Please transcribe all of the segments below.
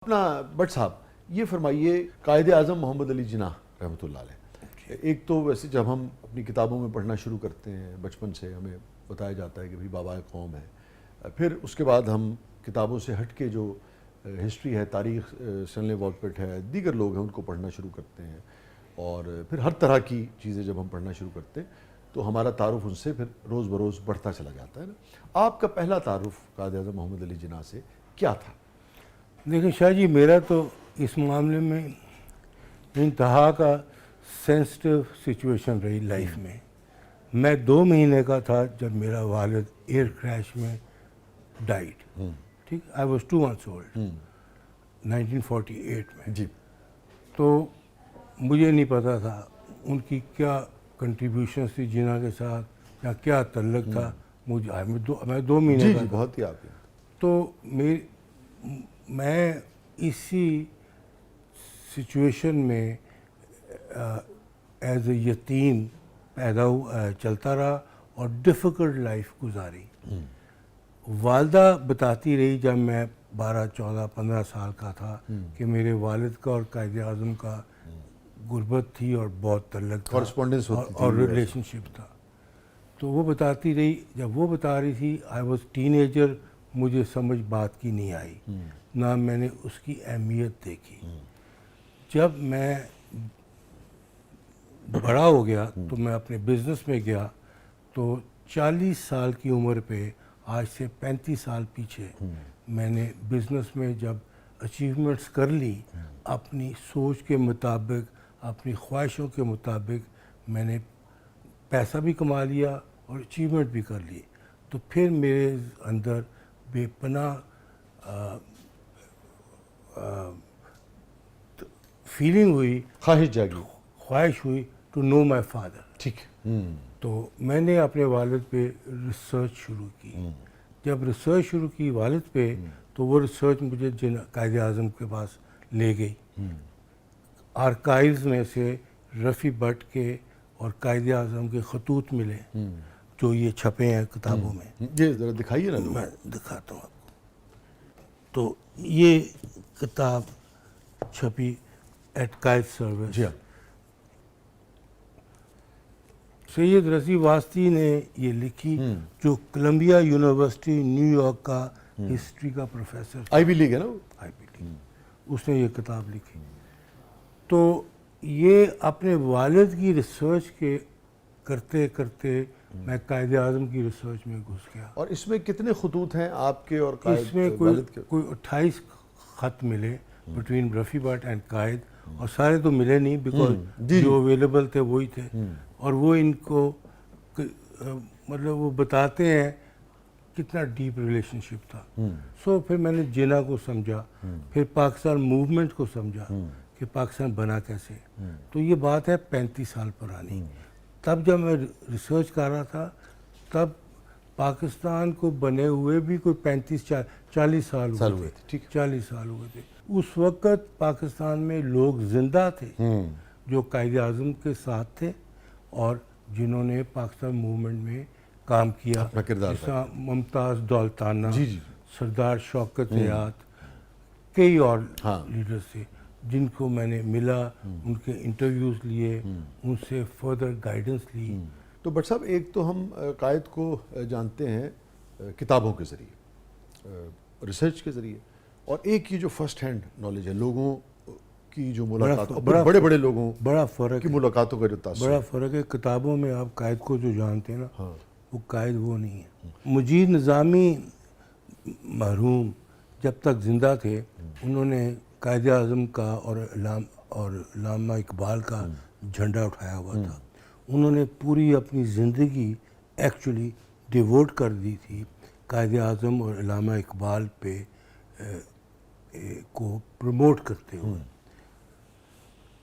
اپنا بٹ صاحب یہ فرمائیے قائد اعظم محمد علی جناح رحمۃ اللہ علیہ، ایک تو ویسے جب ہم اپنی کتابوں میں پڑھنا شروع کرتے ہیں بچپن سے ہمیں بتایا جاتا ہے کہ بھئی بابا قوم ہے، پھر اس کے بعد ہم کتابوں سے ہٹ کے جو ہسٹری ہے، تاریخ، سنلے واکپٹ ہے، دیگر لوگ ہیں ان کو پڑھنا شروع کرتے ہیں، اور پھر ہر طرح کی چیزیں جب ہم پڑھنا شروع کرتے ہیں تو ہمارا تعارف ان سے پھر روز بروز بڑھتا چلا جاتا ہے نا۔ آپ کا پہلا تعارف قائد اعظم محمد علی جناح سے کیا تھا؟ دیکھیں شاہ جی، میرا تو اس معاملے میں انتہا کا سینسٹیو سچویشن رہی لائف میں۔ میں 2 مہینے کا تھا جب میرا والد ایئر کریش میں ڈائیڈ، ٹھیک، آئی واز 2 months old 1948 میں۔ جی، تو مجھے نہیں پتا تھا ان کی کیا کنٹریبیوشنس تھی جناح کے ساتھ یا کیا تعلق تھا، میں 2 مہینے جی کا جی تھا۔ بہت ہی آپ تو میں اسی سچویشن میں ایز اے یتیم چلتا رہا اور ڈیفیکلٹ لائف گزاری۔ والدہ بتاتی رہی جب میں 12 14 15 سال کا تھا کہ میرے والد کا اور قائد اعظم کا غربت تھی اور بہت تعلق تھا کورسپونڈنس ہوتی تھی اور ریلیشن شپ تھا۔ تو وہ بتاتی رہی، جب وہ بتا رہی تھی آئی واز ٹین ایجر، مجھے سمجھ بات کی نہیں آئی، نہ میں نے اس کی اہمیت دیکھی۔ جب میں بڑا ہو گیا تو میں اپنے بزنس میں گیا تو 40 سال کی عمر پہ، آج سے 35 سال پیچھے، میں نے بزنس میں جب اچیومنٹس کر لی، اپنی سوچ کے مطابق، اپنی خواہشوں کے مطابق میں نے پیسہ بھی کما لیا اور اچیومنٹ بھی کر لی، تو پھر میرے اندر بے پناہ فیلنگ ہوئی، خواہش ہوئی ٹو نو مائی فادر۔ ٹھیک، تو میں نے اپنے والد پہ ریسرچ شروع کی۔ جب ریسرچ شروع کی والد پہ، تو وہ ریسرچ مجھے قائد اعظم کے پاس لے گئی۔ آرکائیوز میں سے رفیع بٹ کے اور قائد اعظم کے خطوط ملے جو یہ چھپے ہیں کتابوں میں۔ یہ ذرا دکھائیے نا۔ میں دکھاتا ہوں آپ کو۔ تو یہ کتاب چھپی ایٹ قائد سروس۔ جی ہاں، سید رضی واسطی نے یہ لکھی، جو کولمبیا یونیورسٹی نیو یارک کا ہسٹری کا پروفیسر تھا، آئی وی لیگ ہے نا وہ؟ آئی پی ٹی، اس نے یہ کتاب لکھی۔ تو یہ اپنے والد کی ریسرچ کے کرتے کرتے میں قائد اعظم کی ریسرچ میں گھس گیا۔ اور اس میں کتنے خطوط ہیں آپ کے اور اس میں کوئی 28 خط ملے بٹوین رفیع بٹ اینڈ قائد، اور سارے تو ملے نہیں بیکاز جو اویلیبل تھے وہی تھے، اور وہ ان کو مطلب وہ بتاتے ہیں کتنا ڈیپ ریلیشن شپ تھا۔ سو پھر میں نے جناح کو سمجھا، پھر پاکستان موومنٹ کو سمجھا کہ پاکستان بنا کیسے۔ تو یہ بات ہے 35 سال پرانی۔ تب جب میں ریسرچ کر رہا تھا، تب پاکستان کو بنے ہوئے بھی کوئی 40 سال ہوئے تھے، 40 سال ہوئے تھے۔ اس وقت پاکستان میں لوگ زندہ تھے جو قائد اعظم کے ساتھ تھے اور جنہوں نے پاکستان موومنٹ میں کام کیا، جیسا ممتاز دولتانہ، سردار شوکت حیات، کئی اور لیڈرز تھے جن کو میں نے ملا، ان کے انٹرویوز لیے، ان سے فردر گائیڈنس لی۔ تو بٹ صاحب، ایک تو ہم قائد کو جانتے ہیں کتابوں کے ذریعے، ریسرچ کے ذریعے، اور ایک یہ جو فرسٹ ہینڈ نالج ہے، لوگوں کی جو ملاقات، بڑے بڑے لوگوں بڑا فرق کی ملاقاتوں کا جو تاثر، بڑا فرق ہے۔ کتابوں میں آپ قائد کو جو جانتے ہیں نا، وہ قائد وہ نہیں ہے۔ مجید نظامی مرحوم جب تک زندہ تھے، انہوں نے قائد اعظم کا اور علامہ اقبال کا جھنڈا اٹھایا ہوا تھا۔ انہوں نے پوری اپنی زندگی ایکچولی ڈیووٹ کر دی تھی قائد اعظم اور علامہ اقبال پہ کو پروموٹ کرتے ہوئے۔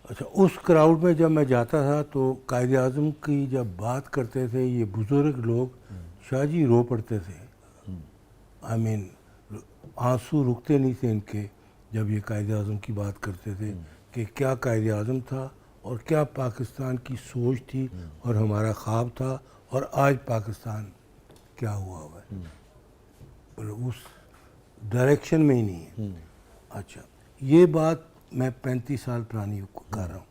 اچھا، اس کراؤڈ میں جب میں جاتا تھا تو قائد اعظم کی جب بات کرتے تھے یہ بزرگ لوگ، شاہ جی رو پڑتے تھے۔ آئی مین آنسو رکتے نہیں تھے ان کے جب یہ قائد اعظم کی بات کرتے تھے کہ کیا قائد اعظم تھا اور کیا پاکستان کی سوچ تھی اور ہمارا خواب تھا، اور آج پاکستان کیا ہوا ہے، اس ڈائریکشن میں ہی نہیں ہے۔ اچھا، یہ بات میں 35 سال پرانی کر رہا ہوں.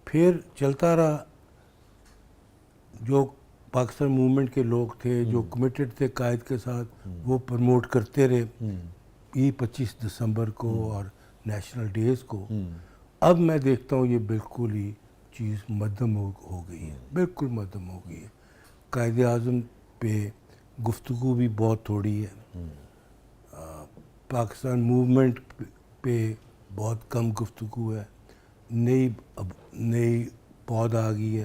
پھر چلتا رہا. جو پاکستان موومنٹ کے لوگ تھے جو کمیٹڈ تھے قائد کے ساتھ وہ پروموٹ کرتے رہے 25 دسمبر کو اور نیشنل ڈیز کو. اب میں دیکھتا ہوں یہ بالکل ہی چیز مدھم ہو گئی ہے, بالکل مدھم ہو گئی ہے. قائد اعظم پہ گفتگو بھی بہت تھوڑی ہے, پاکستان موومنٹ پہ بہت کم گفتگو ہے. نئی پود آ گئی ہے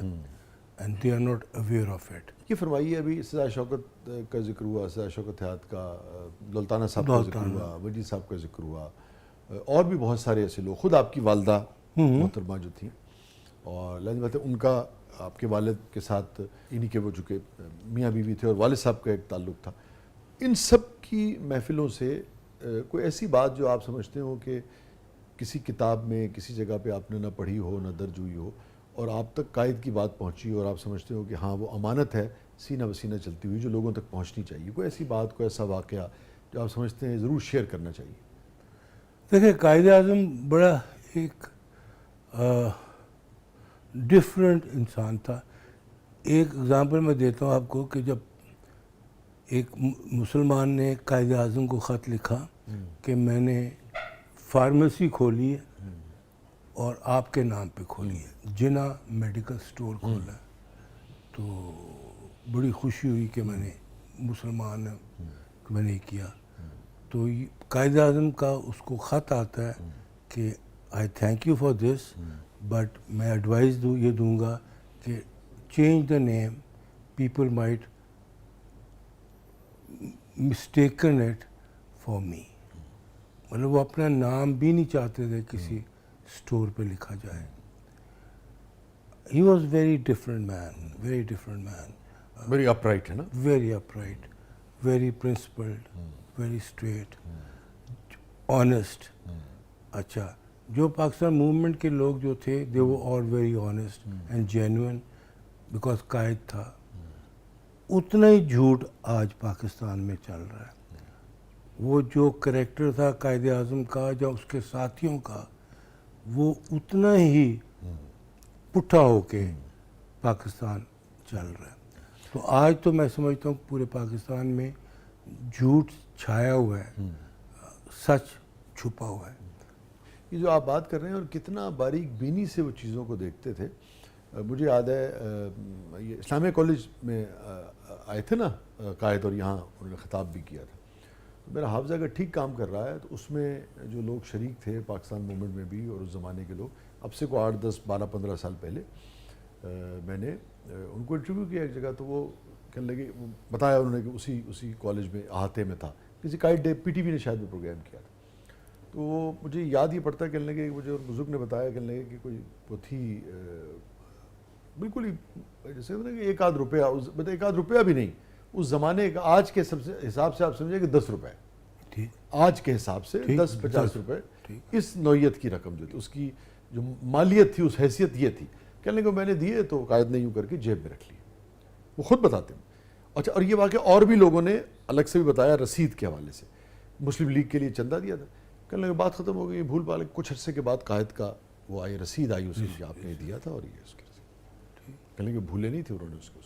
and they are not aware of it. یہ فرمائیے, ابھی سزا شوکت کا ذکر ہوا, سزا شوکت حیات کا, دولتانہ صاحب کا ذکر ہوا, وجی صاحب کا ذکر ہوا, اور بھی بہت سارے ایسے لوگ, خود آپ کی والدہ محترمہ جو تھیں, اور لازم بات ہے ان کا آپ کے والد کے ساتھ انہی کے وہ چونکہ میاں بیوی تھے اور والد صاحب کا ایک تعلق تھا. ان سب کی محفلوں سے کوئی ایسی بات جو آپ سمجھتے ہو کہ کسی کتاب میں کسی جگہ پہ آپ نے نہ پڑھی ہو نہ درج ہوئی ہو اور آپ تک قائد کی بات پہنچی اور آپ سمجھتے ہو کہ ہاں وہ امانت ہے سینہ بسینہ چلتی ہوئی جو لوگوں تک پہنچنی چاہیے, کوئی ایسی بات, کوئی ایسا واقعہ جو آپ سمجھتے ہیں ضرور شیئر کرنا چاہیے؟ دیکھیں, قائد اعظم بڑا ایک ڈفرینٹ انسان تھا. ایک اگزامپل میں دیتا ہوں آپ کو کہ جب ایک مسلمان نے قائد اعظم کو خط لکھا کہ میں نے فارمیسی کھولی ہے اور آپ کے نام پہ کھولی ہے, جنا میڈیکل سٹور کھولا ہے, تو بڑی خوشی ہوئی کہ میں نے مسلمان میں نے کیا. تو قائد اعظم کا اس کو خط آتا ہے کہ I thank you for this, but میں ایڈوائز یہ دوں گا کہ change the name, people might mistaken it for me. مطلب وہ اپنا نام بھی نہیں چاہتے تھے کسی اسٹور پہ لکھا جائے. He was very different man, very different man, very upright ہے نا, very upright, very principled, very straight, honest. اچھا, جو پاکستان موومنٹ کے لوگ جو تھے دے وہ all very honest and genuine because قائد تھا. اتنا ہی جھوٹ آج پاکستان میں چل رہا ہے. وہ جو کریکٹر تھا قائد اعظم کا یا اس کے ساتھیوں کا, وہ اتنا ہی پٹھا ہو کے پاکستان چل رہا ہے. تو آج تو میں سمجھتا ہوں پورے پاکستان میں جھوٹ چھایا ہوا ہے, سچ چھپا ہوا ہے. یہ جو آپ بات کر رہے ہیں اور کتنا باریک بینی سے وہ چیزوں کو دیکھتے تھے. مجھے یاد ہے یہ اسلامیہ کالج میں آئے تھے نا قائد, اور یہاں انہوں نے خطاب بھی کیا تھا. میرا حافظہ اگر ٹھیک کام کر رہا ہے تو اس میں جو لوگ شریک تھے پاکستان موومنٹ میں بھی اور اس زمانے کے لوگ, اب سے کو 8, 10, 12, 15 سال پہلے میں نے ان کو انٹرویو کیا ایک جگہ, تو وہ کہنے لگے, بتایا انہوں نے کہ اسی کالج میں احاطے میں تھا, کسی قائد ڈے پی ٹی وی نے شاید وہ پروگرام کیا تھا. تو وہ مجھے یاد ہی پڑتا ہے, کہنے لگے مجھے بزرگ نے بتایا, کہنے لگے کہ کوئی وہ تھی بالکل ہی جیسے کہ 1 آدھ روپیہ, مطلب 1 آدھ روپیہ بھی نہیں اس زمانے کا, آج کے حساب سے آپ سمجھیں کہ 10 روپے, آج کے حساب سے 10-50 روپے اس نوعیت کی رقم جو تھی, اس کی جو مالیت تھی, اس حیثیت یہ تھی. کہنے کو میں نے دیے تو قائد نے یوں کر کے جیب میں رکھ لیے, وہ خود بتاتے ہیں. اچھا, اور یہ واقعہ اور بھی لوگوں نے الگ سے بھی بتایا رسید کے حوالے سے. مسلم لیگ کے لیے چندہ دیا تھا, کہنے لگے بات ختم ہو گئی, بھول بھال. کچھ عرصے کے بعد قائد کا وہ آئی رسید آئی اس کی کہ آپ نے دیا تھا اور یہ اس کے, کہنے لگے بھولے نہیں تھے انہوں نے اس کو.